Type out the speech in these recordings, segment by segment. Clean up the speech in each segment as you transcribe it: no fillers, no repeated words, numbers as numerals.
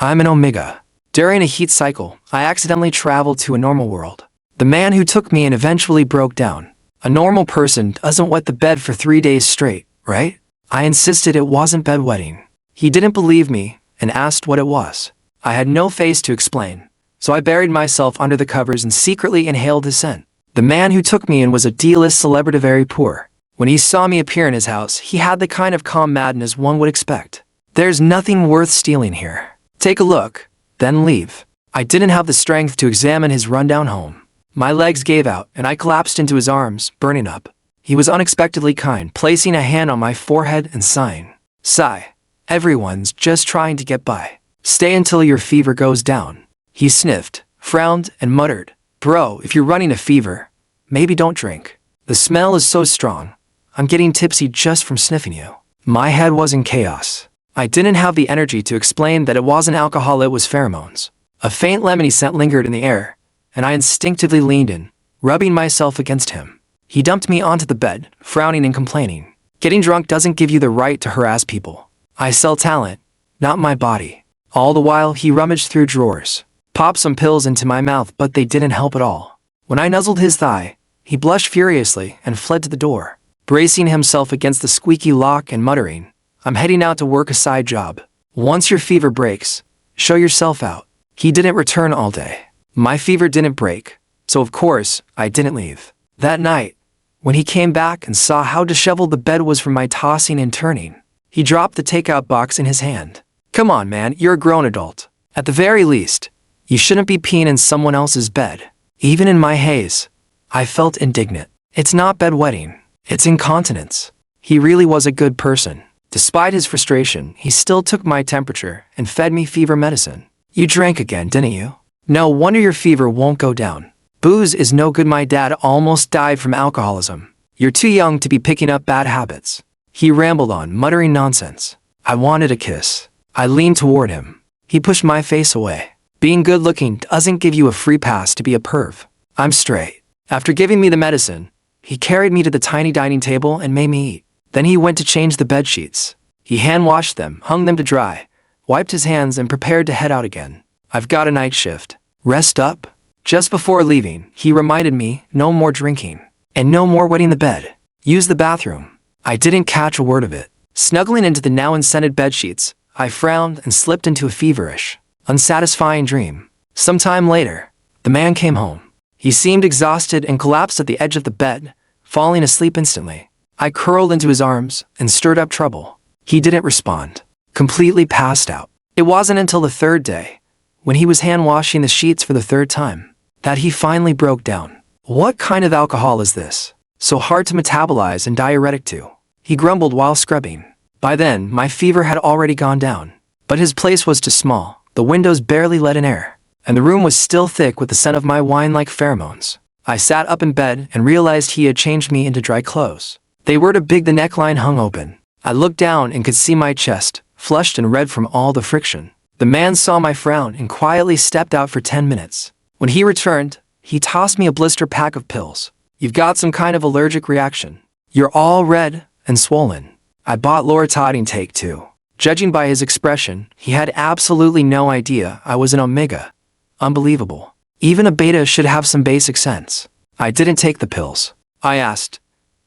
I'm an omega. During a heat cycle, I accidentally traveled to a normal world. The man who took me in eventually broke down. A normal person doesn't wet the bed for 3 days straight, right? I insisted it wasn't bedwetting. He didn't believe me and asked what it was. I had no face to explain, so I buried myself under the covers and secretly inhaled his scent. The man who took me in was a D-list celebrity, very poor. When he saw me appear in his house, he had the kind of calm madness one would expect. There's nothing worth stealing here. Take a look, then leave. I didn't have the strength to examine his rundown home. My legs gave out, and I collapsed into his arms, burning up. He was unexpectedly kind, placing a hand on my forehead and sighing. Sigh. Everyone's just trying to get by. Stay until your fever goes down. He sniffed, frowned, and muttered, Bro, if you're running a fever, maybe don't drink. The smell is so strong. I'm getting tipsy just from sniffing you. My head was in chaos. I didn't have the energy to explain that it wasn't alcohol, it was pheromones. A faint lemony scent lingered in the air, and I instinctively leaned in, rubbing myself against him. He dumped me onto the bed, frowning and complaining. Getting drunk doesn't give you the right to harass people. I sell talent, not my body. All the while, he rummaged through drawers, popped some pills into my mouth, but they didn't help at all. When I nuzzled his thigh, he blushed furiously and fled to the door, bracing himself against the squeaky lock and muttering, I'm heading out to work a side job. Once your fever breaks, show yourself out. He didn't return all day. My fever didn't break, so of course, I didn't leave. That night, when he came back and saw how disheveled the bed was from my tossing and turning, he dropped the takeout box in his hand. Come on, man, you're a grown adult. At the very least, you shouldn't be peeing in someone else's bed. Even in my haze, I felt indignant. It's not bedwetting, it's incontinence. He really was a good person. Despite his frustration, he still took my temperature and fed me fever medicine. You drank again, didn't you? No wonder your fever won't go down. Booze is no good. My dad almost died from alcoholism. You're too young to be picking up bad habits. He rambled on, muttering nonsense. I wanted a kiss. I leaned toward him. He pushed my face away. Being good-looking doesn't give you a free pass to be a perv. I'm straight. After giving me the medicine, he carried me to the tiny dining table and made me eat. Then he went to change the bed sheets. He hand-washed them, hung them to dry, wiped his hands, and prepared to head out again. I've got a night shift. Rest up. Just before leaving, he reminded me, no more drinking. And no more wetting the bed. Use the bathroom. I didn't catch a word of it. Snuggling into the now unscented bedsheets, I frowned and slipped into a feverish, unsatisfying dream. Sometime later, the man came home. He seemed exhausted and collapsed at the edge of the bed, falling asleep instantly. I curled into his arms and stirred up trouble. He didn't respond. Completely passed out. It wasn't until the third day, when he was hand-washing the sheets for the third time, that he finally broke down. What kind of alcohol is this? So hard to metabolize and diuretic too. He grumbled while scrubbing. By then, my fever had already gone down. But his place was too small. The windows barely let in air, and the room was still thick with the scent of my wine-like pheromones. I sat up in bed and realized he had changed me into dry clothes. They were too big, the neckline hung open. I looked down and could see my chest, flushed and red from all the friction. The man saw my frown and quietly stepped out for 10 minutes. When he returned, he tossed me a blister pack of pills. You've got some kind of allergic reaction. You're all red and swollen. I bought Loratadine take 2. Judging by his expression, he had absolutely no idea I was an omega. Unbelievable. Even a beta should have some basic sense. I didn't take the pills. I asked,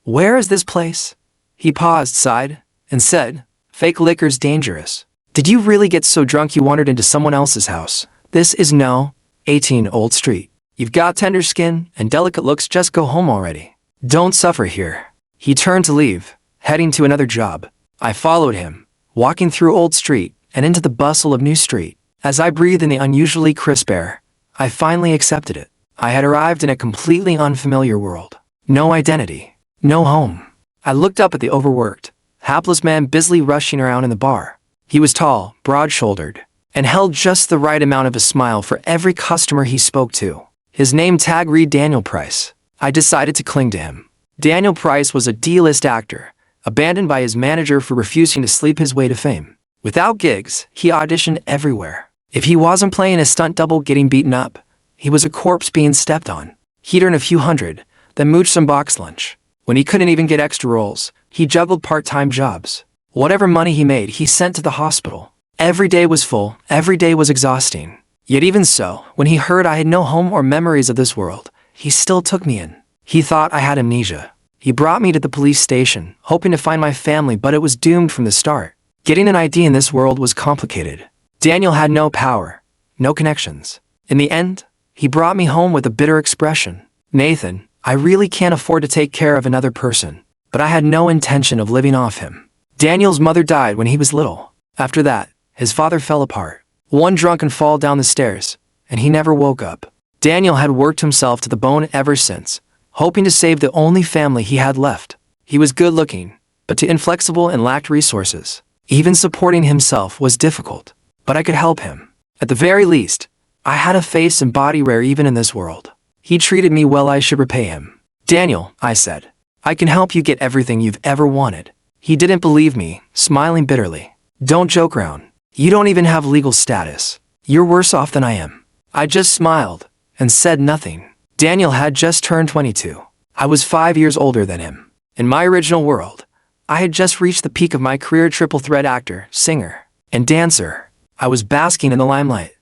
Where is this place? He paused, sighed, and said, Fake liquor's dangerous. Did you really get so drunk you wandered into someone else's house? This is no 18 Old Street. You've got tender skin and delicate looks, just go home already. Don't suffer here. He turned to leave, heading to another job. I followed him, walking through Old Street and into the bustle of New Street. As I breathed in the unusually crisp air, I finally accepted it. I had arrived in a completely unfamiliar world. No identity. No home. I looked up at the overworked, hapless man busily rushing around in the bar. He was tall, broad-shouldered, and held just the right amount of a smile for every customer he spoke to. His name tag read Daniel Price. I decided to cling to him. Daniel Price was a D-list actor, abandoned by his manager for refusing to sleep his way to fame. Without gigs, he auditioned everywhere. If he wasn't playing a stunt double getting beaten up, he was a corpse being stepped on. He'd earn a few hundred, then mooch some box lunch. When he couldn't even get extra roles, he juggled part-time jobs. Whatever money he made, he sent to the hospital. Every day was full, every day was exhausting. Yet even so, when he heard I had no home or memories of this world, he still took me in. He thought I had amnesia. He brought me to the police station, hoping to find my family, but it was doomed from the start. Getting an ID in this world was complicated. Daniel had no power, no connections. In the end, he brought me home with a bitter expression. Nathan, I really can't afford to take care of another person, but I had no intention of living off him. Daniel's mother died when he was little. After that, his father fell apart. One drunken fall down the stairs, and he never woke up. Daniel had worked himself to the bone ever since, hoping to save the only family he had left. He was good looking, but too inflexible and lacked resources. Even supporting himself was difficult, but I could help him. At the very least, I had a face and body rare even in this world. He treated me well, I should repay him. Daniel, I said, I can help you get everything you've ever wanted. He didn't believe me, smiling bitterly. Don't joke around. You don't even have legal status. You're worse off than I am. I just smiled and said nothing. Daniel had just turned 22. I was 5 years older than him. In my original world, I had just reached the peak of my career, triple threat actor, singer, and dancer. I was basking in the limelight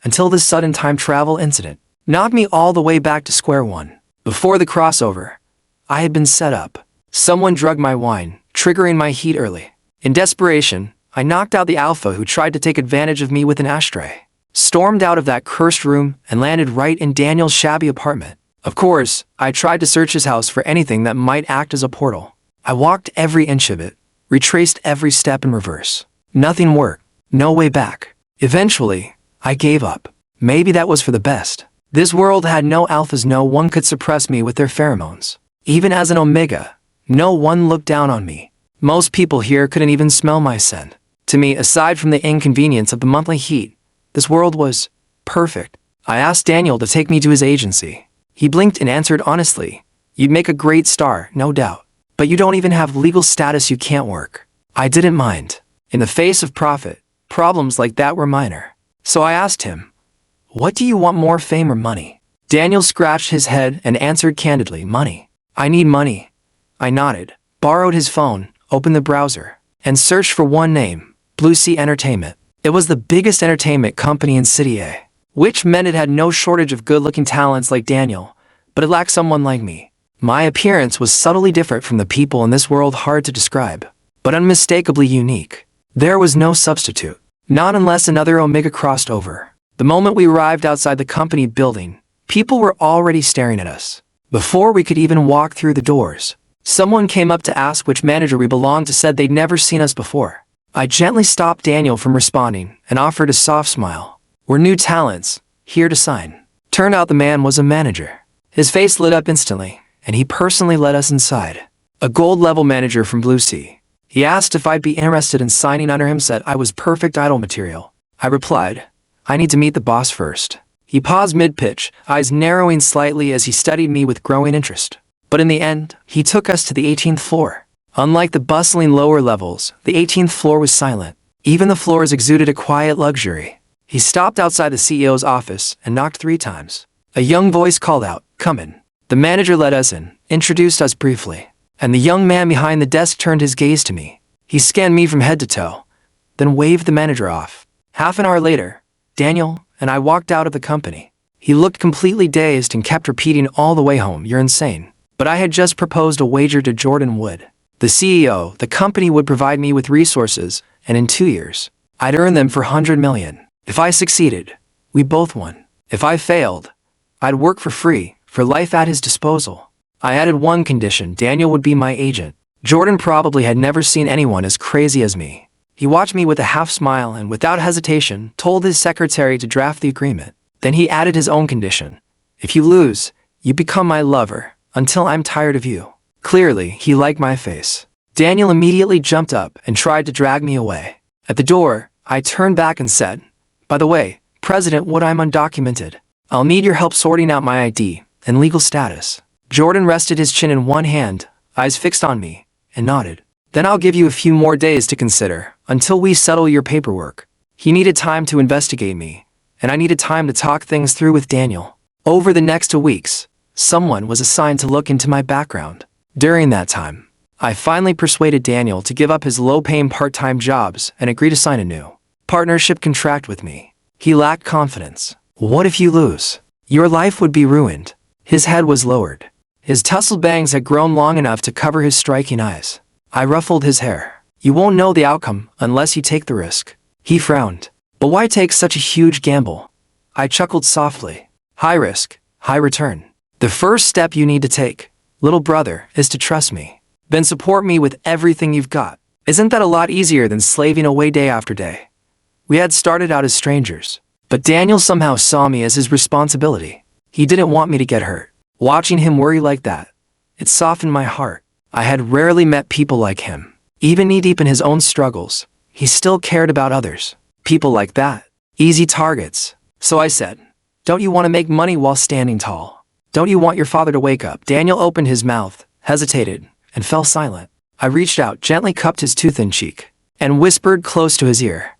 until this sudden time travel incident knocked me all the way back to square one. Before the crossover, I had been set up. Someone drugged my wine, triggering my heat early. In desperation, I knocked out the alpha who tried to take advantage of me with an ashtray, stormed out of that cursed room, and landed right in Daniel's shabby apartment. Of course, I tried to search his house for anything that might act as a portal. I walked every inch of it, retraced every step in reverse. Nothing worked, no way back. Eventually, I gave up. Maybe that was for the best. This world had no alphas, no one could suppress me with their pheromones. Even as an omega, no one looked down on me. Most people here couldn't even smell my scent. To me, aside from the inconvenience of the monthly heat, this world was perfect. I asked Daniel to take me to his agency. He blinked and answered honestly, you'd make a great star, no doubt. But you don't even have legal status, you can't work. I didn't mind. In the face of profit, problems like that were minor. So I asked him, what do you want, more fame or money? Daniel scratched his head and answered candidly, money. I need money. I nodded, borrowed his phone, opened the browser, and searched for one name, Blue Sea Entertainment. It was the biggest entertainment company in City A, which meant it had no shortage of good-looking talents like Daniel, but it lacked someone like me. My appearance was subtly different from the people in this world, hard to describe, but unmistakably unique. There was no substitute, not unless another Omega crossed over. The moment we arrived outside the company building, people were already staring at us. Before we could even walk through the doors, someone came up to ask which manager we belonged to, said they'd never seen us before. I gently stopped Daniel from responding and offered a soft smile. We're new talents, here to sign. Turned out the man was a manager. His face lit up instantly, and he personally led us inside. A gold-level manager from Blue Sea. He asked if I'd be interested in signing under him, said I was perfect idol material. I replied, I need to meet the boss first. He paused mid-pitch, eyes narrowing slightly as he studied me with growing interest. But in the end, he took us to the 18th floor. Unlike the bustling lower levels, the 18th floor was silent. Even the floors exuded a quiet luxury. He stopped outside the CEO's office and knocked 3 times. A young voice called out, come in. The manager let us in, introduced us briefly, and the young man behind the desk turned his gaze to me. He scanned me from head to toe, then waved the manager off. Half an hour later, Daniel and I walked out of the company. He looked completely dazed and kept repeating all the way home, you're insane. But I had just proposed a wager to Jordan Wood, the CEO. The company would provide me with resources, and in 2 years, I'd earn them for 100 million. If I succeeded, we both won. If I failed, I'd work for free, for life at his disposal. I added one condition, Daniel would be my agent. Jordan probably had never seen anyone as crazy as me. He watched me with a half smile and without hesitation told his secretary to draft the agreement. Then he added his own condition. If you lose, you become my lover, until I'm tired of you. Clearly, he liked my face. Daniel immediately jumped up and tried to drag me away. At the door, I turned back and said, by the way, President Wood, I'm undocumented. I'll need your help sorting out my ID and legal status. Jordan rested his chin in one hand, eyes fixed on me, and nodded. Then I'll give you a few more days to consider, until we settle your paperwork. He needed time to investigate me, and I needed time to talk things through with Daniel. Over the next 2 weeks, someone was assigned to look into my background. During that time, I finally persuaded Daniel to give up his low-paying part-time jobs and agree to sign anew. partnership contract with me. He lacked confidence. What if you lose? Your life would be ruined. His head was lowered. His tousled bangs had grown long enough to cover his striking eyes. I ruffled his hair. You won't know the outcome unless you take the risk. He frowned. But why take such a huge gamble? I chuckled softly. High risk, high return. The first step you need to take, little brother, is to trust me. Then support me with everything you've got. Isn't that a lot easier than slaving away day after day? We had started out as strangers, but Daniel somehow saw me as his responsibility. He didn't want me to get hurt. Watching him worry like that, it softened my heart. I had rarely met people like him. Even knee-deep in his own struggles, he still cared about others. People like that, easy targets. So I said, don't you want to make money while standing tall? Don't you want your father to wake up? Daniel opened his mouth, hesitated, and fell silent. I reached out, gently cupped his too-thin cheek, and whispered close to his ear.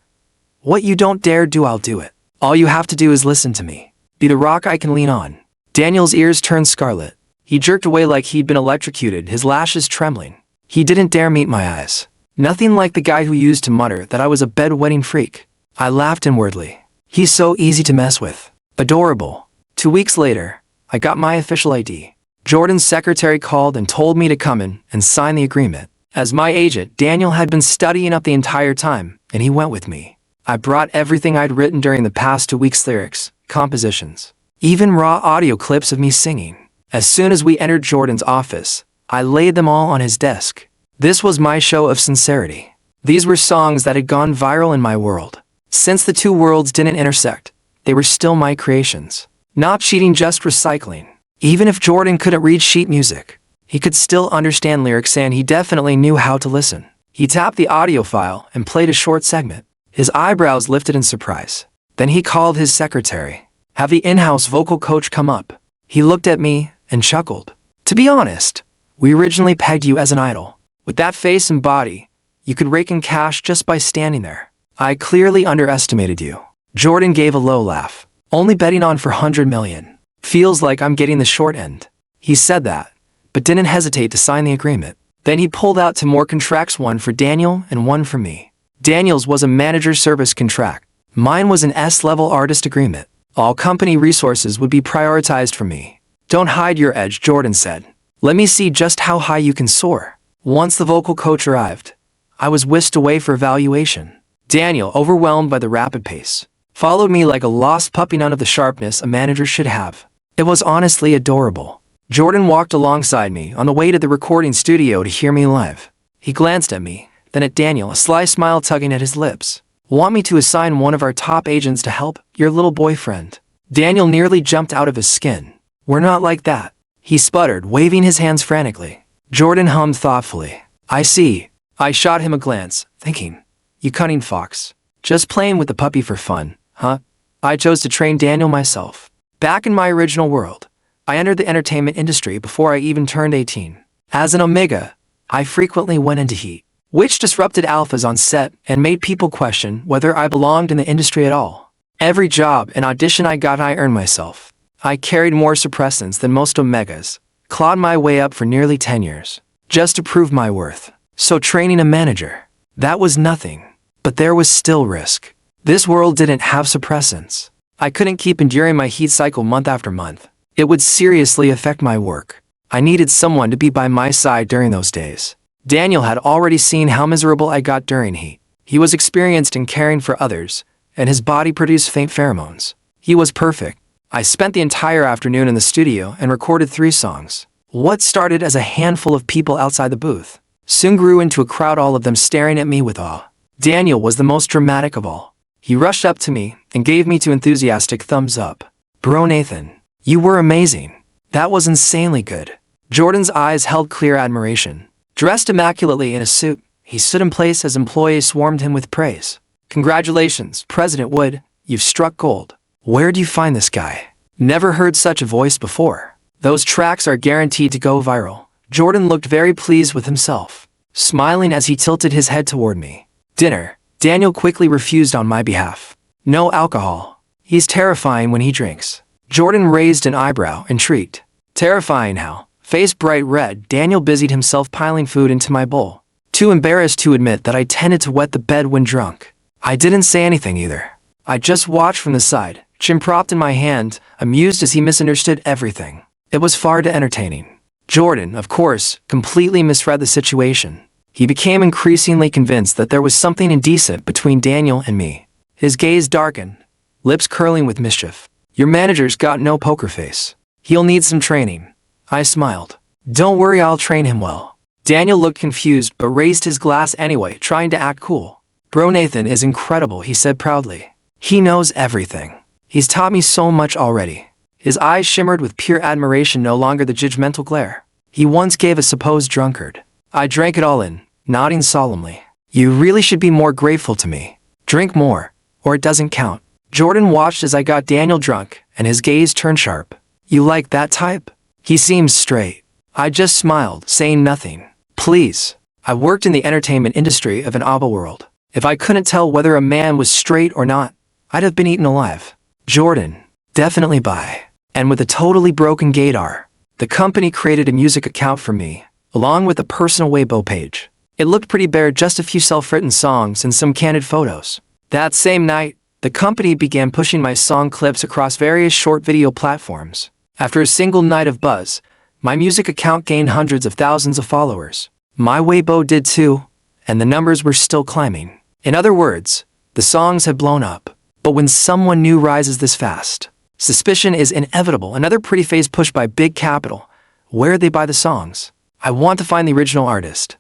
What you don't dare do, I'll do it. All you have to do is listen to me. Be the rock I can lean on. Daniel's ears turned scarlet. He jerked away like he'd been electrocuted, his lashes trembling. He didn't dare meet my eyes. Nothing like the guy who used to mutter that I was a bedwetting freak. I laughed inwardly. He's so easy to mess with. Adorable. 2 weeks later, I got my official ID. Jordan's secretary called and told me to come in and sign the agreement. As my agent, Daniel had been studying up the entire time, and he went with me. I brought everything I'd written during the past 2 weeks: lyrics, compositions, even raw audio clips of me singing. As soon as we entered Jordan's office, I laid them all on his desk. This was my show of sincerity. These were songs that had gone viral in my world. Since the two worlds didn't intersect, they were still my creations. Not cheating, just recycling. Even if Jordan couldn't read sheet music, he could still understand lyrics, and he definitely knew how to listen. He tapped the audio file and played a short segment. His eyebrows lifted in surprise. Then he called his secretary. Have the in-house vocal coach come up. He looked at me and chuckled. To be honest, we originally pegged you as an idol. With that face and body, you could rake in cash just by standing there. I clearly underestimated you. Jordan gave a low laugh. Only betting on for 100 million. Feels like I'm getting the short end. He said that, but didn't hesitate to sign the agreement. Then he pulled out 2 more contracts, one for Daniel and one for me. Daniel's was a manager service contract. Mine was an S-level artist agreement. All company resources would be prioritized for me. Don't hide your edge, Jordan said. Let me see just how high you can soar. Once the vocal coach arrived, I was whisked away for evaluation. Daniel, overwhelmed by the rapid pace, followed me like a lost puppy, none of the sharpness a manager should have. It was honestly adorable. Jordan walked alongside me on the way to the recording studio to hear me live. He glanced at me, then at Daniel, a sly smile tugging at his lips. Want me to assign one of our top agents to help your little boyfriend? Daniel nearly jumped out of his skin. We're not like that, he sputtered, waving his hands frantically. Jordan hummed thoughtfully. I see. I shot him a glance, thinking, you cunning fox. Just playing with the puppy for fun, huh? I chose to train Daniel myself. Back in my original world, I entered the entertainment industry before I even turned 18. As an Omega, I frequently went into heat, which disrupted alphas on set and made people question whether I belonged in the industry at all. Every job and audition I got, I earned myself. I carried more suppressants than most Omegas, clawed my way up for nearly 10 years, just to prove my worth. So training a manager, that was nothing. But there was still risk. This world didn't have suppressants. I couldn't keep enduring my heat cycle month after month. It would seriously affect my work. I needed someone to be by my side during those days. Daniel had already seen how miserable I got during heat. He was experienced in caring for others, and his body produced faint pheromones. He was perfect. I spent the entire afternoon in the studio and recorded 3 songs. What started as a handful of people outside the booth soon grew into a crowd, all of them staring at me with awe. Daniel was the most dramatic of all. He rushed up to me and gave me 2 enthusiastic thumbs up. Bro Nathan, you were amazing. That was insanely good. Jordan's eyes held clear admiration. Dressed immaculately in a suit, he stood in place as employees swarmed him with praise. Congratulations, President Wood, you've struck gold. Where'd you find this guy? Never heard such a voice before. Those tracks are guaranteed to go viral. Jordan looked very pleased with himself, smiling as he tilted his head toward me. Dinner, Daniel quickly refused on my behalf. No alcohol. He's terrifying when he drinks. Jordan raised an eyebrow, intrigued. Terrifying how? Face bright red, Daniel busied himself piling food into my bowl. Too embarrassed to admit that I tended to wet the bed when drunk, I didn't say anything either. I just watched from the side, chin propped in my hand, amused as he misunderstood everything. It was far too entertaining. Jordan, of course, completely misread the situation. He became increasingly convinced that there was something indecent between Daniel and me. His gaze darkened, lips curling with mischief. Your manager's got no poker face. He'll need some training. I smiled. Don't worry, I'll train him well. Daniel looked confused but raised his glass anyway, trying to act cool. Bro Nathan is incredible, he said proudly. He knows everything. He's taught me so much already. His eyes shimmered with pure admiration, no longer the judgmental glare he once gave a supposed drunkard. I drank it all in, nodding solemnly. You really should be more grateful to me. Drink more, or it doesn't count. Jordan watched as I got Daniel drunk, and his gaze turned sharp. You like that type? He seems straight. I just smiled, saying nothing. Please. I worked in the entertainment industry of an ABBA world. If I couldn't tell whether a man was straight or not, I'd have been eaten alive. Jordan. Definitely bi. And with a totally broken gaydar. The company created a music account for me, along with a personal Weibo page. It looked pretty bare, just a few self-written songs and some candid photos. That same night, the company began pushing my song clips across various short video platforms. After a single night of buzz, my music account gained hundreds of thousands of followers. My Weibo did too, and the numbers were still climbing. In other words, the songs had blown up. But when someone new rises this fast, suspicion is inevitable. Another pretty face pushed by Big Capital. Where'd they buy the songs? I want to find the original artist.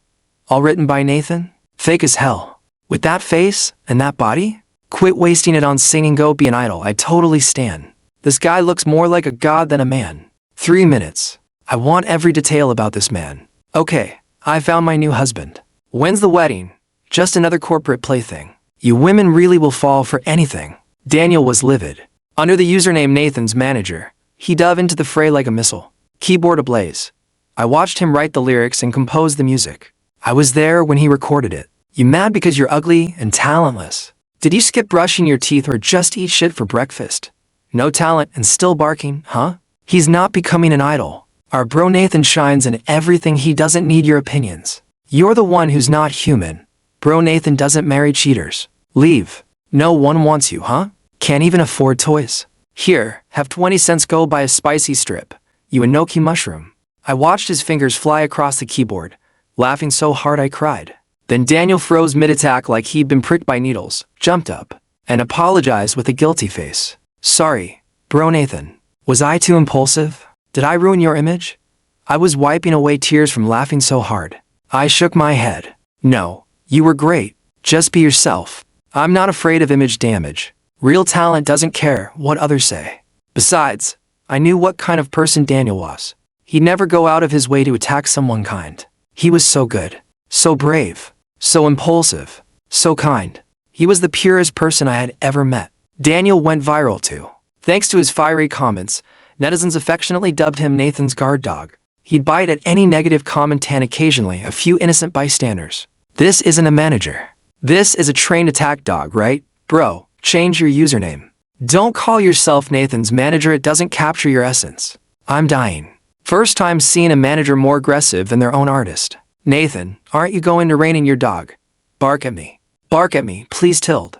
All written by Nathan? Fake as hell. With that face and that body? Quit wasting it on singing, go be an idol. I totally stan. This guy looks more like a god than a man. 3 minutes. I want every detail about this man. Okay, I found my new husband. When's the wedding? Just another corporate plaything. You women really will fall for anything. Daniel was livid. Under the username Nathan's Manager, he dove into the fray like a missile. Keyboard ablaze. I watched him write the lyrics and compose the music. I was there when he recorded it. You mad because you're ugly and talentless? Did you skip brushing your teeth or just eat shit for breakfast? No talent and still barking, huh? He's not becoming an idol. Our bro Nathan shines in everything. He doesn't need your opinions. You're the one who's not human. Bro Nathan doesn't marry cheaters. Leave. No one wants you, huh? Can't even afford toys. Here, have 20 cents, go buy a spicy strip. You enoki mushroom. I watched his fingers fly across the keyboard, laughing so hard I cried. Then Daniel froze mid-attack like he'd been pricked by needles, jumped up, and apologized with a guilty face. Sorry, bro Nathan. Was I too impulsive? Did I ruin your image? I was wiping away tears from laughing so hard. I shook my head. No, you were great. Just be yourself. I'm not afraid of image damage. Real talent doesn't care what others say. Besides, I knew what kind of person Daniel was. He'd never go out of his way to attack someone kind. He was so good, so brave, so impulsive, so kind. He was the purest person I had ever met. Daniel went viral too. Thanks to his fiery comments, netizens affectionately dubbed him Nathan's guard dog. He'd bite at any negative comment and occasionally a few innocent bystanders. This isn't a manager. This is a trained attack dog, right? Bro, change your username. Don't call yourself Nathan's Manager, it doesn't capture your essence. I'm dying. First time seeing a manager more aggressive than their own artist. Nathan, aren't you going to rein in your dog? Bark at me. Bark at me, please tilde.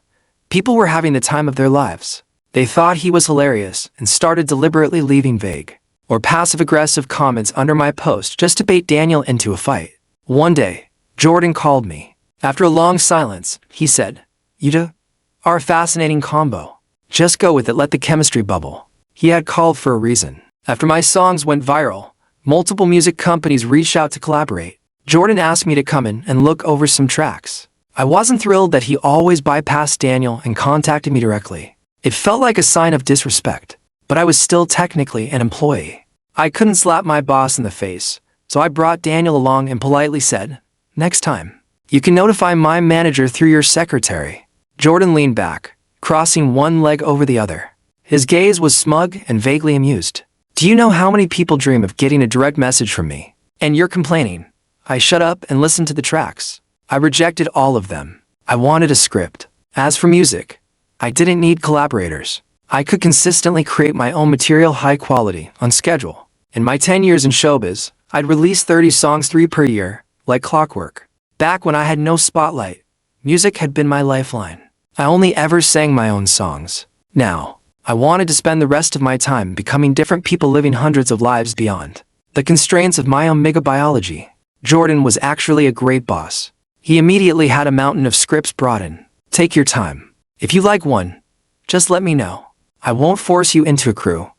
People were having the time of their lives. They thought he was hilarious and started deliberately leaving vague or passive-aggressive comments under my post just to bait Daniel into a fight. One day, Jordan called me. After a long silence, he said, "You two are a fascinating combo. Just go with it, let the chemistry bubble." He had called for a reason. After my songs went viral, multiple music companies reached out to collaborate. Jordan asked me to come in and look over some tracks. I wasn't thrilled that he always bypassed Daniel and contacted me directly. It felt like a sign of disrespect, but I was still technically an employee. I couldn't slap my boss in the face, so I brought Daniel along and politely said, "Next time, you can notify my manager through your secretary." Jordan leaned back, crossing one leg over the other. His gaze was smug and vaguely amused. "Do you know how many people dream of getting a direct message from me? And you're complaining." I shut up and listened to the tracks. I rejected all of them. I wanted a script. As for music, I didn't need collaborators. I could consistently create my own material, high quality, on schedule. In my 10 years in showbiz, I'd release 30 songs, 3 per year, like clockwork. Back when I had no spotlight, music had been my lifeline. I only ever sang my own songs. Now, I wanted to spend the rest of my time becoming different people living hundreds of lives beyond the constraints of my omega biology. Jordan was actually a great boss. He immediately had a mountain of scripts brought in. Take your time. If you like one, just let me know. I won't force you into a crew,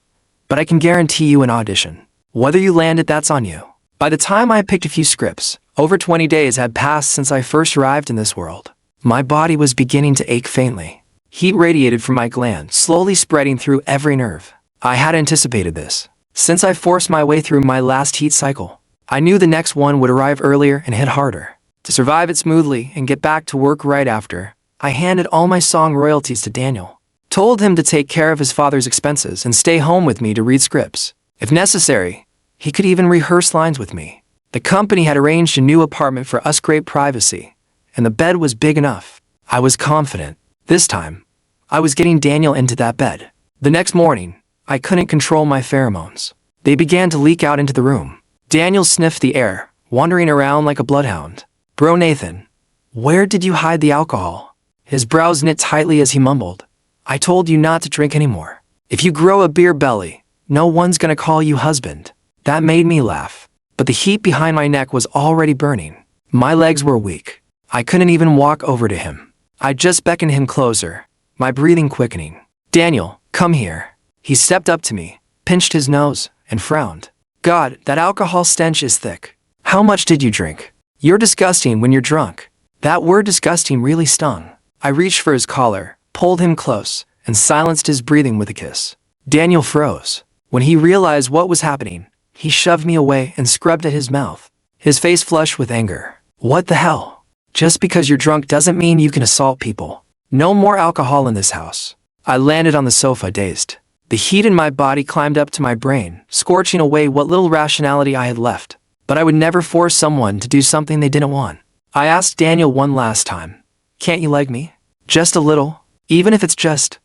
but I can guarantee you an audition. Whether you land it, that's on you. By the time I picked a few scripts, over 20 days had passed since I first arrived in this world. My body was beginning to ache faintly. Heat radiated from my gland, slowly spreading through every nerve. I had anticipated this. Since I forced my way through my last heat cycle, I knew the next one would arrive earlier and hit harder. To survive it smoothly and get back to work right after, I handed all my song royalties to Daniel. Told him to take care of his father's expenses and stay home with me to read scripts. If necessary, he could even rehearse lines with me. The company had arranged a new apartment for us, great privacy, and the bed was big enough. I was confident. This time, I was getting Daniel into that bed. The next morning, I couldn't control my pheromones. They began to leak out into the room. Daniel sniffed the air, wandering around like a bloodhound. Bro Nathan, where did you hide the alcohol? His brows knit tightly as he mumbled. I told you not to drink anymore. If you grow a beer belly, no one's gonna call you husband. That made me laugh. But the heat behind my neck was already burning. My legs were weak. I couldn't even walk over to him. I just beckoned him closer, my breathing quickening. Daniel, come here. He stepped up to me, pinched his nose, and frowned. God, that alcohol stench is thick. How much did you drink? You're disgusting when you're drunk. That word disgusting really stung. I reached for his collar, pulled him close, and silenced his breathing with a kiss. Daniel froze. When he realized what was happening, he shoved me away and scrubbed at his mouth, his face flushed with anger. What the hell? Just because you're drunk doesn't mean you can assault people. No more alcohol in this house. I landed on the sofa, dazed. The heat in my body climbed up to my brain, scorching away what little rationality I had left. But I would never force someone to do something they didn't want. I asked Daniel one last time, can't you like me? Just a little, even if it's just.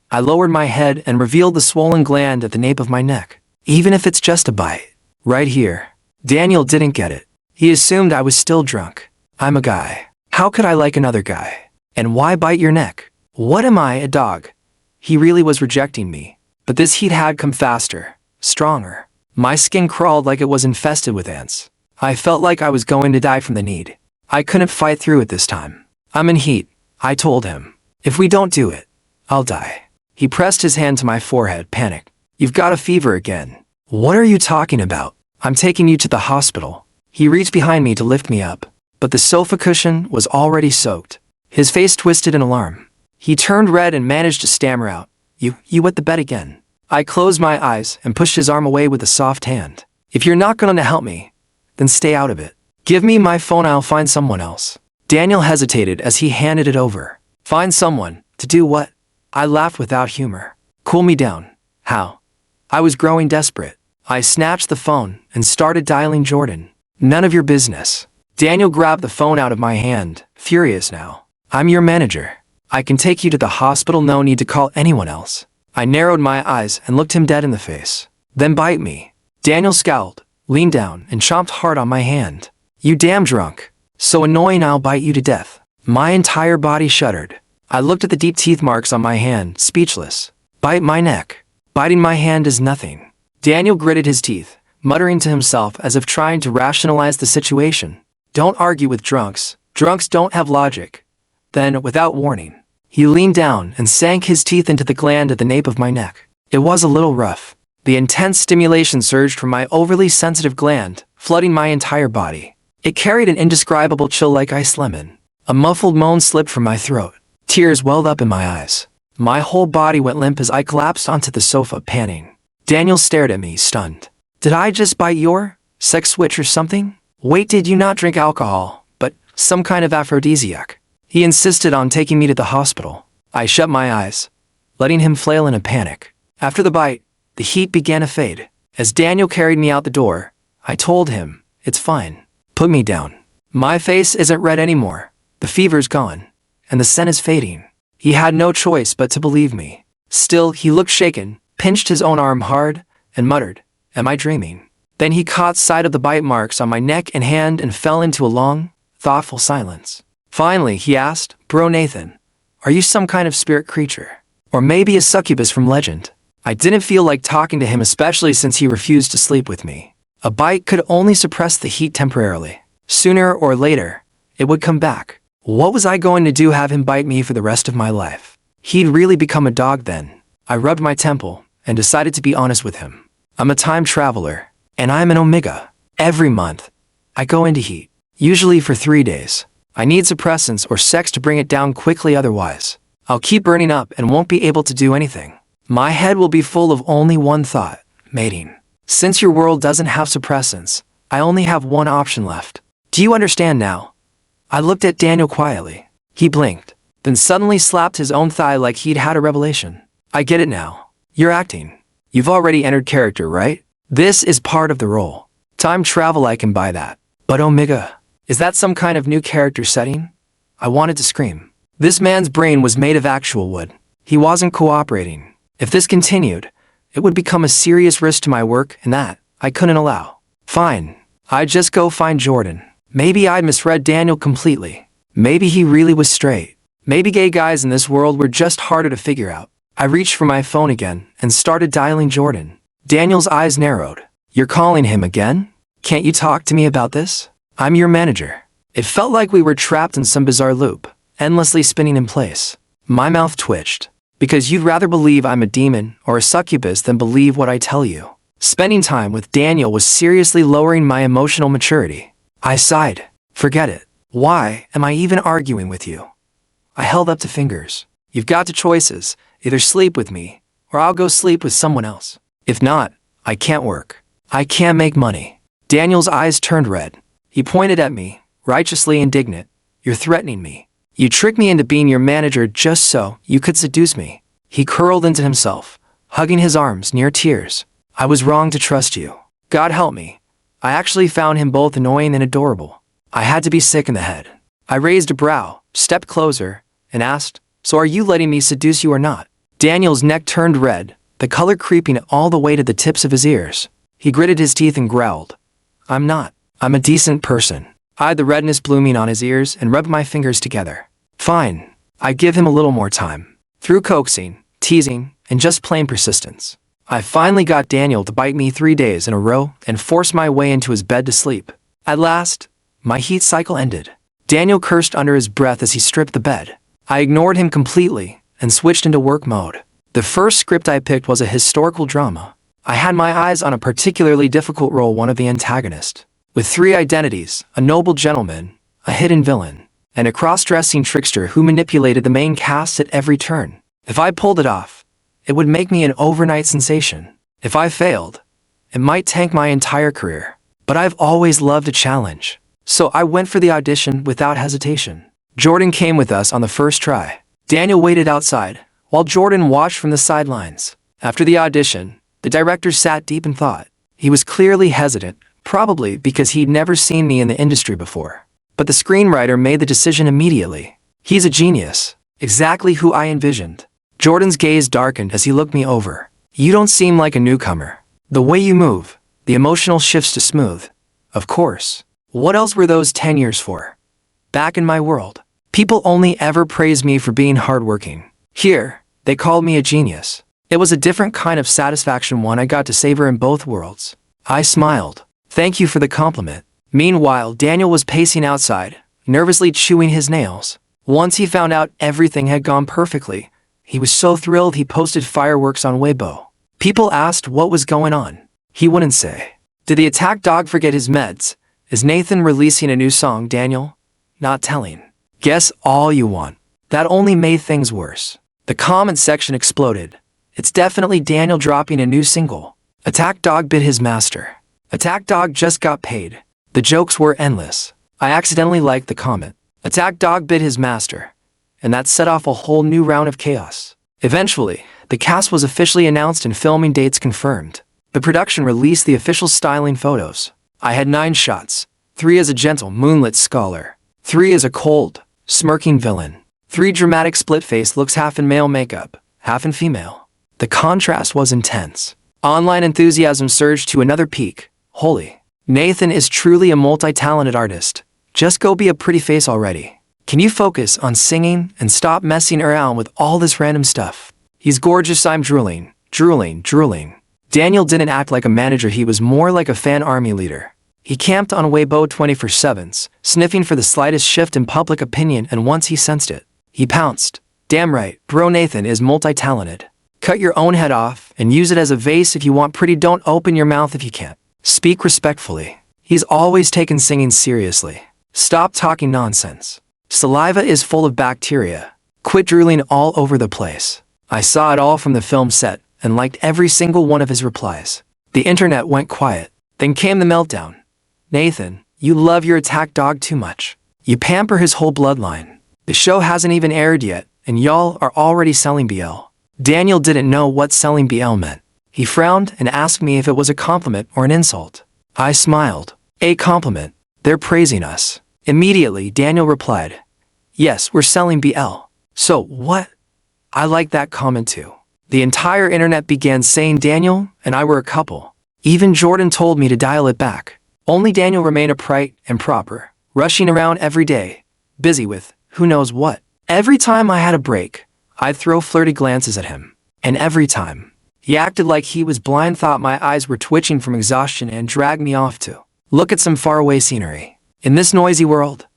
I lowered my head and revealed the swollen gland at the nape of my neck. Even if it's just a bite. Right here. Daniel didn't get it. He assumed I was still drunk. I'm a guy. How could I like another guy? And why bite your neck? What am I, a dog? He really was rejecting me. But this heat had come faster, stronger. My skin crawled like it was infested with ants. I felt like I was going to die from the need. I couldn't fight through it this time. I'm in heat, I told him. If we don't do it, I'll die. He pressed his hand to my forehead, panicked. You've got a fever again. What are you talking about? I'm taking you to the hospital. He reached behind me to lift me up, but the sofa cushion was already soaked. His face twisted in alarm. He turned red and managed to stammer out, You wet the bed again. I closed my eyes and pushed his arm away with a soft hand. If you're not going to help me, then stay out of it. Give me my phone, I'll find someone else. Daniel hesitated as he handed it over. Find someone, to do what? I laughed without humor. Cool me down. How? I was growing desperate. I snatched the phone and started dialing Jordan. None of your business. Daniel grabbed the phone out of my hand, furious now. I'm your manager. I can take you to the hospital, no need to call anyone else. I narrowed my eyes and looked him dead in the face. Then bite me. Daniel scowled, leaned down, and chomped hard on my hand. You damn drunk. So annoying I'll bite you to death. My entire body shuddered. I looked at the deep teeth marks on my hand, speechless. Bite my neck. Biting my hand is nothing. Daniel gritted his teeth, muttering to himself as if trying to rationalize the situation. Don't argue with drunks. Drunks don't have logic. Then, without warning, he leaned down and sank his teeth into the gland at the nape of my neck. It was a little rough. The intense stimulation surged from my overly sensitive gland, flooding my entire body. It carried an indescribable chill like ice lemon. A muffled moan slipped from my throat. Tears welled up in my eyes. My whole body went limp as I collapsed onto the sofa, panting. Daniel stared at me, stunned. Did I just bite your sex switch or something? Wait, did you not drink alcohol, but some kind of aphrodisiac? He insisted on taking me to the hospital. I shut my eyes, letting him flail in a panic. After the bite, the heat began to fade. As Daniel carried me out the door, I told him, it's fine. Put me down. My face isn't red anymore. The fever's gone, and the scent is fading. He had no choice but to believe me. Still, he looked shaken, pinched his own arm hard, and muttered, Am I dreaming? Then he caught sight of the bite marks on my neck and hand and fell into a long, thoughtful silence. Finally, he asked, Bro Nathan, Are you some kind of spirit creature? Or maybe a succubus from legend? I didn't feel like talking to him, especially since he refused to sleep with me. A bite could only suppress the heat temporarily. Sooner or later, it would come back. What was I going to do, have him bite me for the rest of my life? He'd really become a dog then. I rubbed my temple and decided to be honest with him. I'm a time traveler, and I'm an Omega. Every month, I go into heat, usually for 3 days. I need suppressants or sex to bring it down quickly, otherwise I'll keep burning up and won't be able to do anything. My head will be full of only one thought: mating. Since your world doesn't have suppressants, I only have one option left. Do you understand now? I looked at Daniel quietly. He blinked, then suddenly slapped his own thigh like he'd had a revelation. I get it now. You're acting. You've already entered character, right? This is part of the role. Time travel, I can buy that. But Omega, is that some kind of new character setting? I wanted to scream. This man's brain was made of actual wood. He wasn't cooperating. If this continued, it would become a serious risk to my work, and that I couldn't allow. Fine. I'd just go find Jordan. Maybe I'd misread Daniel completely. Maybe he really was straight. Maybe gay guys in this world were just harder to figure out. I reached for my phone again and started dialing Jordan. Daniel's eyes narrowed. You're calling him again? Can't you talk to me about this? I'm your manager. It felt like we were trapped in some bizarre loop, endlessly spinning in place. My mouth twitched. Because you'd rather believe I'm a demon or a succubus than believe what I tell you. Spending time with Daniel was seriously lowering my emotional maturity. I sighed. Forget it. Why am I even arguing with you? I held up the fingers. You've got two choices. Either sleep with me, or I'll go sleep with someone else. If not, I can't work. I can't make money. Daniel's eyes turned red. He pointed at me, righteously indignant. You're threatening me. You tricked me into being your manager just so you could seduce me. He curled into himself, hugging his arms near tears. I was wrong to trust you. God help me. I actually found him both annoying and adorable. I had to be sick in the head. I raised a brow, stepped closer, and asked, so are you letting me seduce you or not? Daniel's neck turned red, the color creeping all the way to the tips of his ears. He gritted his teeth and growled. I'm not. I'm a decent person. I eyed the redness blooming on his ears and rubbed my fingers together. Fine. I give him a little more time. Through coaxing, teasing, and just plain persistence, I finally got Daniel to bite me 3 days in a row and forced my way into his bed to sleep. At last, my heat cycle ended. Daniel cursed under his breath as he stripped the bed. I ignored him completely and switched into work mode. The first script I picked was a historical drama. I had my eyes on a particularly difficult role, one of the antagonists. With 3 identities, a noble gentleman, a hidden villain, and a cross-dressing trickster who manipulated the main cast at every turn. If I pulled it off, it would make me an overnight sensation. If I failed, it might tank my entire career. But I've always loved a challenge. So I went for the audition without hesitation. Jordan came with us on the first try. Daniel waited outside, while Jordan watched from the sidelines. After the audition, the director sat deep in thought. He was clearly hesitant, probably because he'd never seen me in the industry before. But the screenwriter made the decision immediately. He's a genius. Exactly who I envisioned. Jordan's gaze darkened as he looked me over. You don't seem like a newcomer. The way you move, the emotional shifts to smooth. Of course. What else were those 10 years for? Back in my world, people only ever praised me for being hardworking. Here, they called me a genius. It was a different kind of satisfaction, one I got to savor in both worlds. I smiled. Thank you for the compliment. Meanwhile, Daniel was pacing outside, nervously chewing his nails. Once he found out everything had gone perfectly, he was so thrilled he posted fireworks on Weibo. People asked what was going on. He wouldn't say. Did the attack dog forget his meds? Is Nathan releasing a new song, Daniel? Not telling. Guess all you want. That only made things worse. The comment section exploded. It's definitely Daniel dropping a new single. Attack dog bit his master. Attack dog just got paid. The jokes were endless. I accidentally liked the comment. Attack dog bit his master. And that set off a whole new round of chaos. Eventually, the cast was officially announced and filming dates confirmed. The production released the official styling photos. I had 9 shots. 3 as a gentle, moonlit scholar. 3 as a cold, smirking villain. 3 dramatic split-face looks, half in male makeup, half in female. The contrast was intense. Online enthusiasm surged to another peak. Holy. Nathan is truly a multi-talented artist. Just go be a pretty face already. Can you focus on singing and stop messing around with all this random stuff? He's gorgeous, I'm drooling, drooling, drooling. Daniel didn't act like a manager, he was more like a fan army leader. He camped on Weibo 24/7, sniffing for the slightest shift in public opinion, and once he sensed it, he pounced. Damn right, bro, Nathan is multi-talented. Cut your own head off and use it as a vase if you want pretty, don't open your mouth if you can't. Speak respectfully. He's always taken singing seriously. Stop talking nonsense. Saliva is full of bacteria. Quit drooling all over the place. I saw it all from the film set and liked every single one of his replies. The internet went quiet. Then came the meltdown. Nathan, you love your attack dog too much. You pamper his whole bloodline. The show hasn't even aired yet, and y'all are already selling BL. Daniel didn't know what selling BL meant. He frowned and asked me if it was a compliment or an insult. I smiled. A compliment. They're praising us. Immediately, Daniel replied, yes, we're selling BL. So what? I like that comment too. The entire internet began saying Daniel and I were a couple. Even Jordan told me to dial it back. Only Daniel remained upright and proper, rushing around every day, busy with who knows what. Every time I had a break, I'd throw flirty glances at him. And every time, he acted like he was blind, thought my eyes were twitching from exhaustion, and dragged me off to look at some faraway scenery. In this noisy world,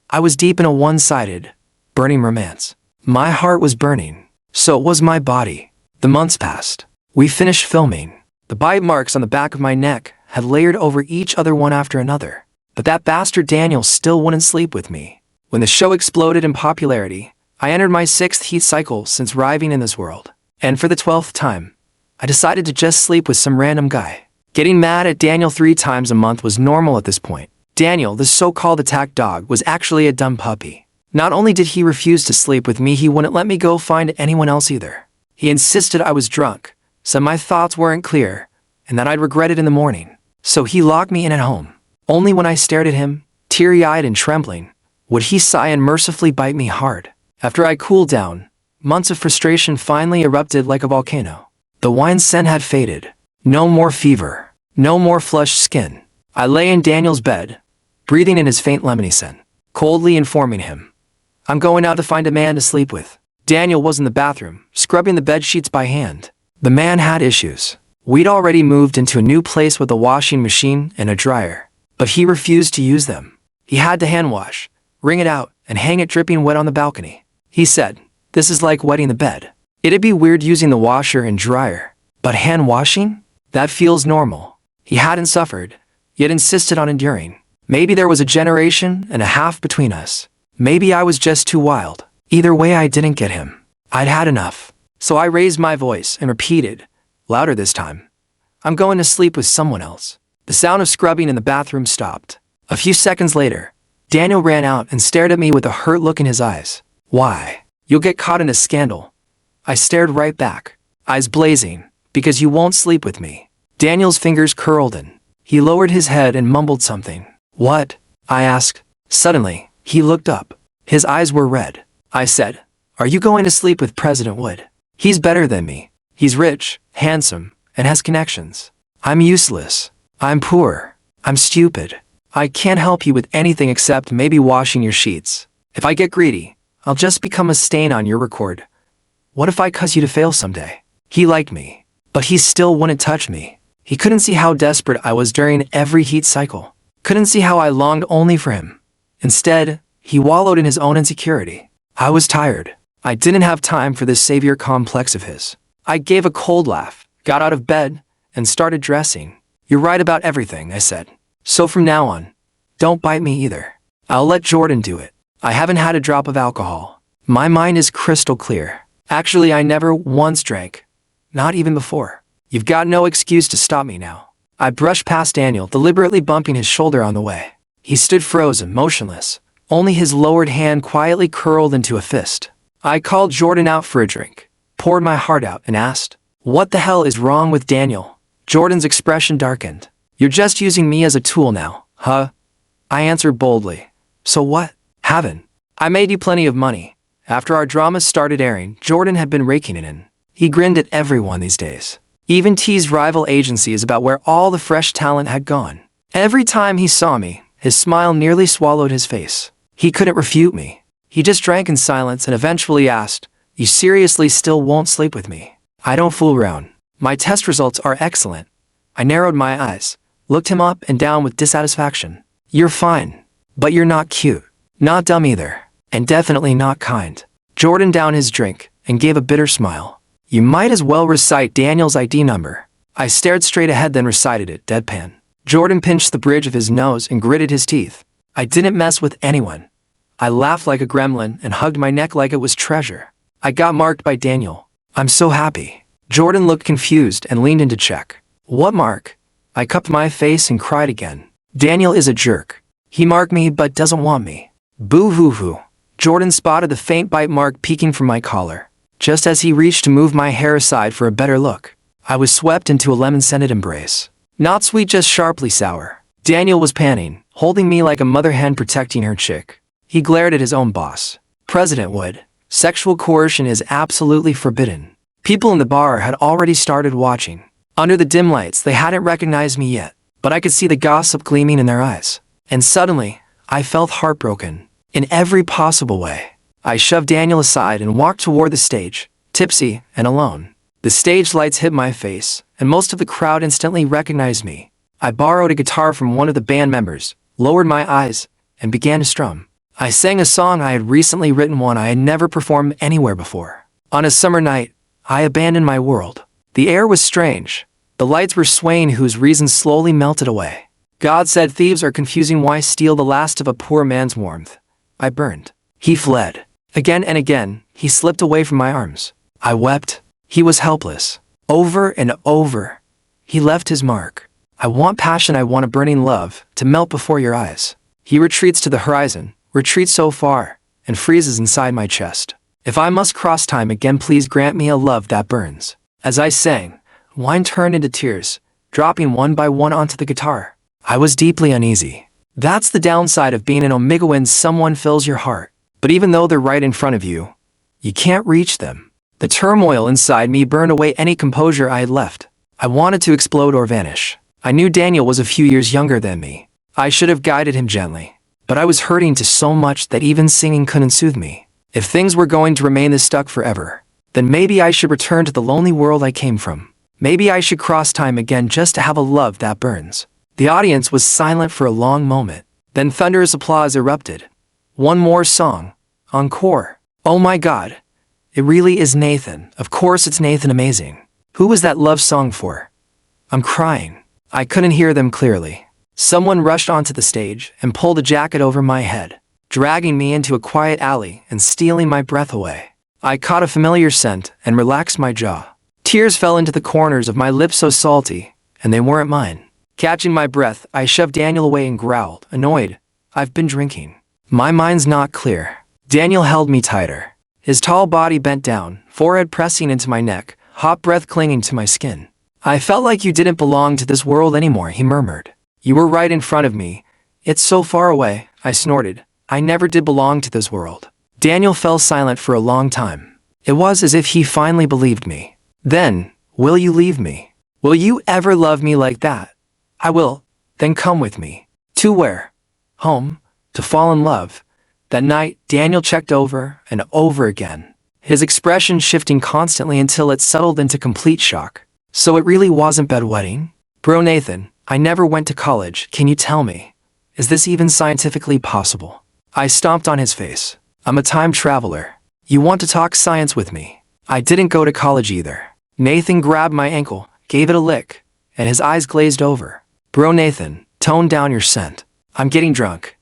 I was deep in a one-sided, burning romance. My heart was burning. So was my body. The months passed. We finished filming. The bite marks on the back of my neck had layered over each other one after another. But that bastard Daniel still wouldn't sleep with me. When the show exploded in popularity, I entered my 6th heat cycle since arriving in this world. And for the 12th time, I decided to just sleep with some random guy. Getting mad at Daniel 3 times a month was normal at this point. Daniel, the so-called attack dog, was actually a dumb puppy. Not only did he refuse to sleep with me, he wouldn't let me go find anyone else either. He insisted I was drunk, said my thoughts weren't clear, and that I'd regret it in the morning. So he locked me in at home. Only when I stared at him, teary-eyed and trembling, would he sigh and mercifully bite me hard. After I cooled down, months of frustration finally erupted like a volcano. The wine scent had faded. No more fever. No more flushed skin. I lay in Daniel's bed, breathing in his faint lemony scent, coldly informing him, I'm going out to find a man to sleep with. Daniel was in the bathroom, scrubbing the bed sheets by hand. The man had issues. We'd already moved into a new place with a washing machine and a dryer, but he refused to use them. He had to hand wash, wring it out, and hang it dripping wet on the balcony. He said, this is like wetting the bed. It'd be weird using the washer and dryer, but hand washing? That feels normal. He hadn't suffered, yet insisted on enduring. Maybe there was a generation and a half between us. Maybe I was just too wild. Either way, I didn't get him. I'd had enough. So I raised my voice and repeated, louder this time, I'm going to sleep with someone else. The sound of scrubbing in the bathroom stopped. A few seconds later, Daniel ran out and stared at me with a hurt look in his eyes. Why? You'll get caught in a scandal. I stared right back, eyes blazing, because you won't sleep with me. Daniel's fingers curled and he lowered his head and mumbled something. What? I asked. Suddenly, he looked up. His eyes were red. I said, are you going to sleep with President Wood? He's better than me. He's rich, handsome, and has connections. I'm useless. I'm poor. I'm stupid. I can't help you with anything except maybe washing your sheets. If I get greedy, I'll just become a stain on your record. What if I cause you to fail someday? He liked me, but he still wouldn't touch me. He couldn't see how desperate I was during every heat cycle. Couldn't see how I longed only for him. Instead, he wallowed in his own insecurity. I was tired. I didn't have time for this savior complex of his. I gave a cold laugh, got out of bed, and started dressing. You're right about everything, I said. So from now on, don't bite me either. I'll let Jordan do it. I haven't had a drop of alcohol. My mind is crystal clear. Actually, I never once drank. Not even before. You've got no excuse to stop me now. I brushed past Daniel, deliberately bumping his shoulder on the way. He stood frozen, motionless. Only his lowered hand quietly curled into a fist. I called Jordan out for a drink, poured my heart out, and asked, what the hell is wrong with Daniel? Jordan's expression darkened. You're just using me as a tool now, huh? I answered boldly. So what? Haven't. I made you plenty of money. After our dramas started airing, Jordan had been raking it in. He grinned at everyone these days. Even teased rival agencies about where all the fresh talent had gone. Every time he saw me, his smile nearly swallowed his face. He couldn't refute me. He just drank in silence and eventually asked, "You seriously still won't sleep with me?" I don't fool around. My test results are excellent. I narrowed my eyes, looked him up and down with dissatisfaction. You're fine, but you're not cute, not dumb either, and definitely not kind. Jordan downed his drink and gave a bitter smile. You might as well recite Daniel's ID number. I stared straight ahead then recited it, deadpan. Jordan pinched the bridge of his nose and gritted his teeth. I didn't mess with anyone. I laughed like a gremlin and hugged my neck like it was treasure. I got marked by Daniel. I'm so happy. Jordan looked confused and leaned in to check. What mark? I cupped my face and cried again. Daniel is a jerk. He marked me but doesn't want me. Boo-hoo-hoo. Jordan spotted the faint bite mark peeking from my collar. Just as he reached to move my hair aside for a better look, I was swept into a lemon-scented embrace. Not sweet, just sharply sour. Daniel was panting, holding me like a mother hen protecting her chick. He glared at his own boss. President Wood. Sexual coercion is absolutely forbidden. People in the bar had already started watching. Under the dim lights, they hadn't recognized me yet, but I could see the gossip gleaming in their eyes. And suddenly, I felt heartbroken. In every possible way. I shoved Daniel aside and walked toward the stage, tipsy and alone. The stage lights hit my face, and most of the crowd instantly recognized me. I borrowed a guitar from one of the band members, lowered my eyes, and began to strum. I sang a song I had recently written, one I had never performed anywhere before. On a summer night, I abandoned my world. The air was strange. The lights were swaying whose reason slowly melted away. God said thieves are confusing, why steal the last of a poor man's warmth? I burned. He fled. Again and again, he slipped away from my arms. I wept. He was helpless. Over and over, he left his mark. I want passion, I want a burning love, to melt before your eyes. He retreats to the horizon, retreats so far, and freezes inside my chest. If I must cross time again, please grant me a love that burns. As I sang, wine turned into tears, dropping one by one onto the guitar. I was deeply uneasy. That's the downside of being an omega when someone fills your heart. But even though they're right in front of you, you can't reach them. The turmoil inside me burned away any composure I had left. I wanted to explode or vanish. I knew Daniel was a few years younger than me. I should have guided him gently. But I was hurting to so much that even singing couldn't soothe me. If things were going to remain this stuck forever, then maybe I should return to the lonely world I came from. Maybe I should cross time again just to have a love that burns. The audience was silent for a long moment. Then thunderous applause erupted. One more song. Encore. Oh my God. It really is Nathan. Of course it's Nathan. Amazing. Who was that love song for? I'm crying. I couldn't hear them clearly. Someone rushed onto the stage and pulled a jacket over my head, dragging me into a quiet alley and stealing my breath away. I caught a familiar scent and relaxed my jaw. Tears fell into the corners of my lips, so salty, and they weren't mine. Catching my breath, I shoved Daniel away and growled, annoyed. I've been drinking. My mind's not clear. Daniel held me tighter. His tall body bent down, forehead pressing into my neck, hot breath clinging to my skin. I felt like you didn't belong to this world anymore, he murmured. You were right in front of me. It's so far away, I snorted. I never did belong to this world. Daniel fell silent for a long time. It was as if he finally believed me. Then, will you leave me? Will you ever love me like that? I will. Then come with me. To where? Home. To fall in love. That night, Daniel checked over and over again, his expression shifting constantly until it settled into complete shock. So it really wasn't bedwetting? Bro Nathan, I never went to college, can you tell me? Is this even scientifically possible? I stomped on his face. I'm a time traveler. You want to talk science with me? I didn't go to college either. Nathan grabbed my ankle, gave it a lick, and his eyes glazed over. Bro Nathan, tone down your scent. I'm getting drunk.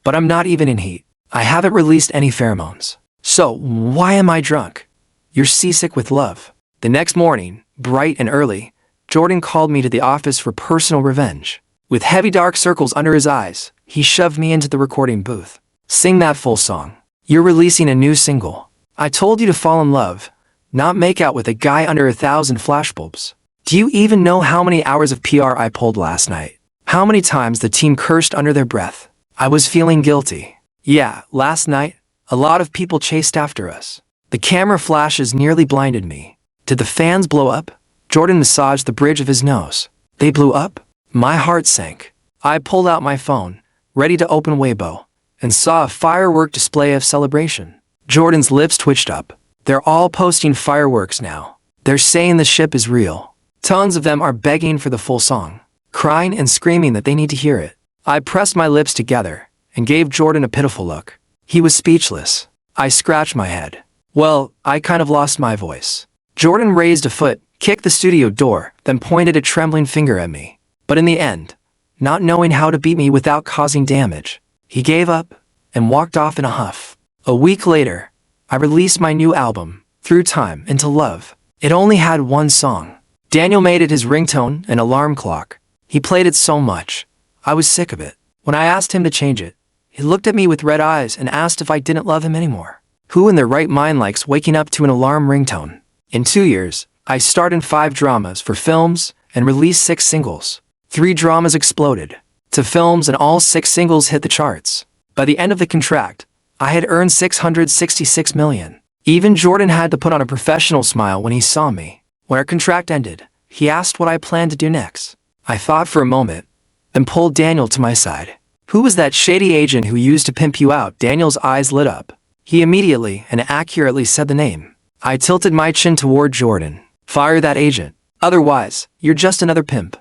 But I'm not even in heat. I haven't released any pheromones. So, why am I drunk? You're seasick with love. The next morning, bright and early, Jordan called me to the office for personal revenge. With heavy dark circles under his eyes, he shoved me into the recording booth. Sing that full song. You're releasing a new single. I told you to fall in love, not make out with a guy under 1,000 flashbulbs. Do you even know how many hours of PR I pulled last night? How many times the team cursed under their breath? I was feeling guilty. Yeah, last night, a lot of people chased after us. The camera flashes nearly blinded me. Did the fans blow up? Jordan massaged the bridge of his nose. They blew up? My heart sank. I pulled out my phone, ready to open Weibo, and saw a firework display of celebration. Jordan's lips twitched up. They're all posting fireworks now. They're saying the ship is real. Tons of them are begging for the full song, crying and screaming that they need to hear it. I pressed my lips together and gave Jordan a pitiful look. He was speechless. I scratched my head. Well, I kind of lost my voice. Jordan raised a foot, kicked the studio door, then pointed a trembling finger at me. But in the end, not knowing how to beat me without causing damage, he gave up and walked off in a huff. A week later, I released my new album, Through Time Into Love. It only had one song. Daniel made it his ringtone and alarm clock. He played it so much, I was sick of it. When I asked him to change it, he looked at me with red eyes and asked if I didn't love him anymore. Who in their right mind likes waking up to an alarm ringtone? In 2 years, I starred in 5 dramas for films and released 6 singles. 3 dramas exploded to films and all 6 singles hit the charts. By the end of the contract, I had earned $666 million. Even Jordan had to put on a professional smile when he saw me. When our contract ended, he asked what I planned to do next. I thought for a moment, then pulled Daniel to my side. Who was that shady agent who used to pimp you out? Daniel's eyes lit up. He immediately and accurately said the name. I tilted my chin toward Jordan. Fire that agent. Otherwise, you're just another pimp.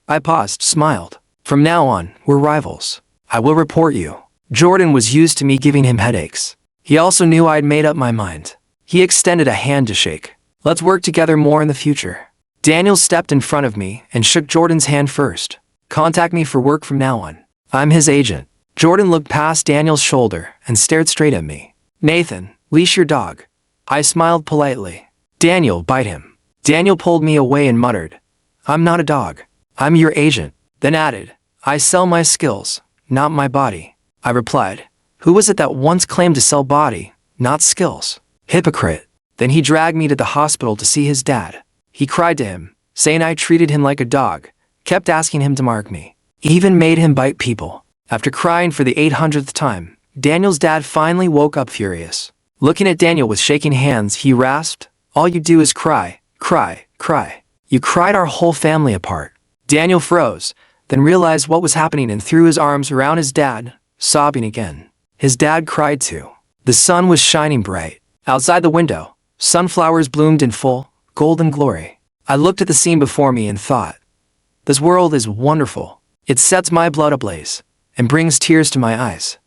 I paused, smiled. From now on, we're rivals. I will report you. Jordan was used to me giving him headaches. He also knew I'd made up my mind. He extended a hand to shake. Let's work together more in the future. Daniel stepped in front of me and shook Jordan's hand first. Contact me for work from now on. I'm his agent. Jordan looked past Daniel's shoulder and stared straight at me. Nathan, leash your dog. I smiled politely. Daniel, bite him. Daniel pulled me away and muttered, I'm not a dog. I'm your agent. Then added, I sell my skills, not my body. I replied, who was it that once claimed to sell body, not skills? Hypocrite. Then he dragged me to the hospital to see his dad. He cried to him, saying I treated him like a dog, kept asking him to mark me, even made him bite people. After crying for the 800th time, Daniel's dad finally woke up furious. Looking at Daniel with shaking hands, he rasped, all you do is cry, cry, cry. You cried our whole family apart. Daniel froze, then realized what was happening and threw his arms around his dad, sobbing again. His dad cried too. The sun was shining bright. Outside the window, sunflowers bloomed in full, golden glory. I looked at the scene before me and thought, this world is wonderful. It sets my blood ablaze and brings tears to my eyes.